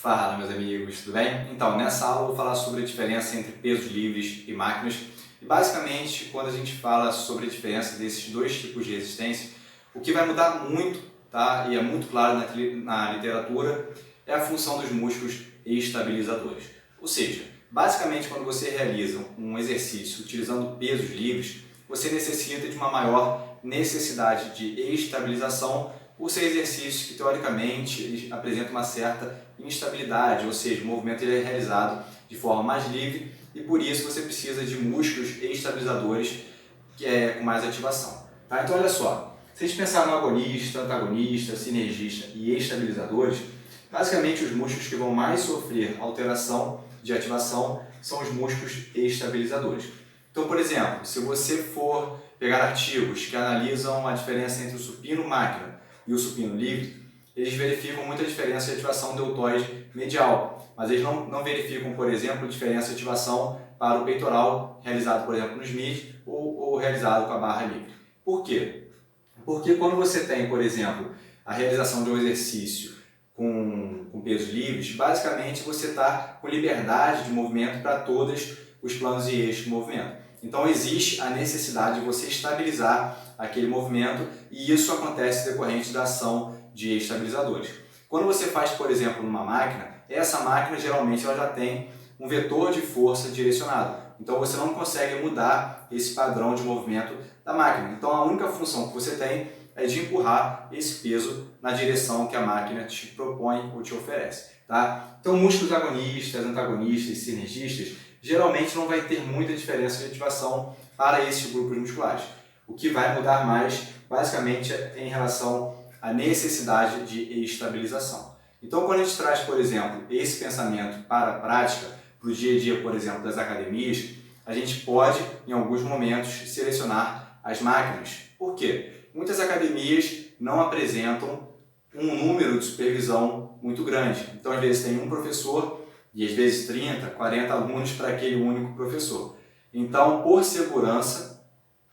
Fala, meus amigos, tudo bem? Então, nessa aula eu vou falar sobre a diferença entre pesos livres e máquinas. E basicamente, quando a gente fala sobre a diferença desses dois tipos de resistência, o que vai mudar muito, tá? E é muito claro na literatura, é a função dos músculos estabilizadores. Ou seja, basicamente quando você realiza um exercício utilizando pesos livres, você necessita de uma maior necessidade de estabilização por ser exercícios que teoricamente eles apresentam uma certa instabilidade, ou seja, o movimento ele é realizado de forma mais livre e por isso você precisa de músculos estabilizadores com mais ativação. Tá? Então olha só, se a gente pensar no agonista, antagonista, sinergista e estabilizadores, basicamente os músculos que vão mais sofrer alteração de ativação são os músculos estabilizadores. Então, por exemplo, se você for pegar artigos que analisam a diferença entre o supino máquina e o supino livre, eles verificam muita diferença de ativação deltoide medial, mas eles não verificam, por exemplo, a diferença de ativação para o peitoral realizado, por exemplo, no Smith ou realizado com a barra livre. Por quê? Porque quando você tem, por exemplo, a realização de um exercício com pesos livres, basicamente você está com liberdade de movimento para todos os planos e eixos de movimento. Então existe a necessidade de você estabilizar aquele movimento e isso acontece decorrente da ação de estabilizadores. Quando você faz, por exemplo, numa máquina, essa máquina geralmente ela já tem um vetor de força direcionado. Então você não consegue mudar esse padrão de movimento da máquina. Então a única função que você tem é de empurrar esse peso na direção que a máquina te propõe ou te oferece. Tá? Então músculos agonistas, antagonistas e sinergistas geralmente não vai ter muita diferença de ativação para esses grupos musculares. O que vai mudar mais, basicamente, é em relação à necessidade de estabilização. Então, quando a gente traz, por exemplo, esse pensamento para a prática, para o dia a dia, por exemplo, das academias, a gente pode, em alguns momentos, selecionar as máquinas. Por quê? Muitas academias não apresentam um número de supervisão muito grande. Então, às vezes, tem um professor e às vezes 30, 40 alunos para aquele único professor. Então, por segurança,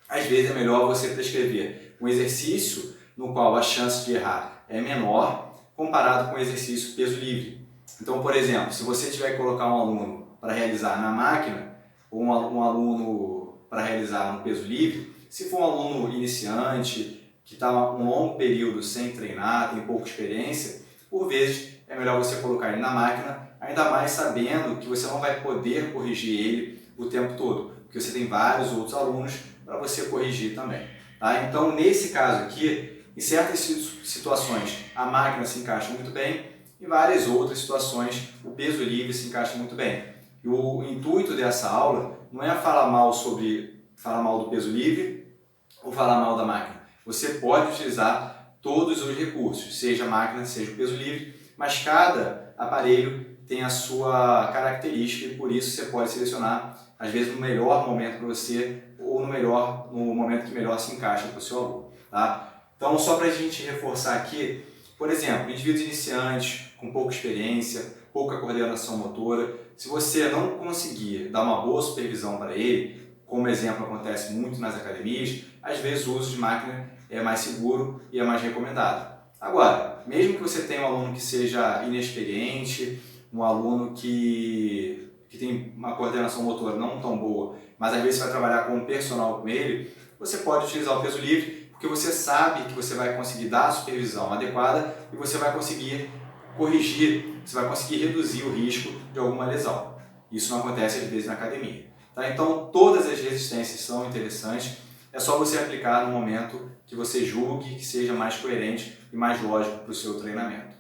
às vezes é melhor você prescrever um exercício no qual a chance de errar é menor comparado com o exercício peso livre. Então, por exemplo, se você tiver que colocar um aluno para realizar na máquina ou um aluno para realizar no peso livre, se for um aluno iniciante que está um longo período sem treinar, tem pouca experiência, por vezes é melhor você colocar ele na máquina, ainda mais sabendo que você não vai poder corrigir ele o tempo todo, porque você tem vários outros alunos para você corrigir também. Tá? Então, nesse caso aqui, em certas situações a máquina se encaixa muito bem, em várias outras situações o peso livre se encaixa muito bem. E o intuito dessa aula não é falar mal do peso livre ou falar mal da máquina. Você pode utilizar todos os recursos, seja a máquina, seja o peso livre, mas cada aparelho tem a sua característica e por isso você pode selecionar, às vezes, no melhor momento para você ou no momento que melhor se encaixa para o seu aluno. Tá? Então, só para a gente reforçar aqui, por exemplo, indivíduos iniciantes com pouca experiência, pouca coordenação motora, se você não conseguir dar uma boa supervisão para ele, como exemplo acontece muito nas academias, às vezes o uso de máquina é mais seguro e é mais recomendado. Agora, mesmo que você tenha um aluno que seja inexperiente, um aluno que tem uma coordenação motora não tão boa, mas às vezes você vai trabalhar com um personal com ele, você pode utilizar o peso livre, porque você sabe que você vai conseguir dar a supervisão adequada e você vai conseguir corrigir, você vai conseguir reduzir o risco de alguma lesão. Isso não acontece às vezes na academia. Tá? Então, todas as resistências são interessantes, é só você aplicar no momento que você julgue que seja mais coerente e mais lógico para o seu treinamento.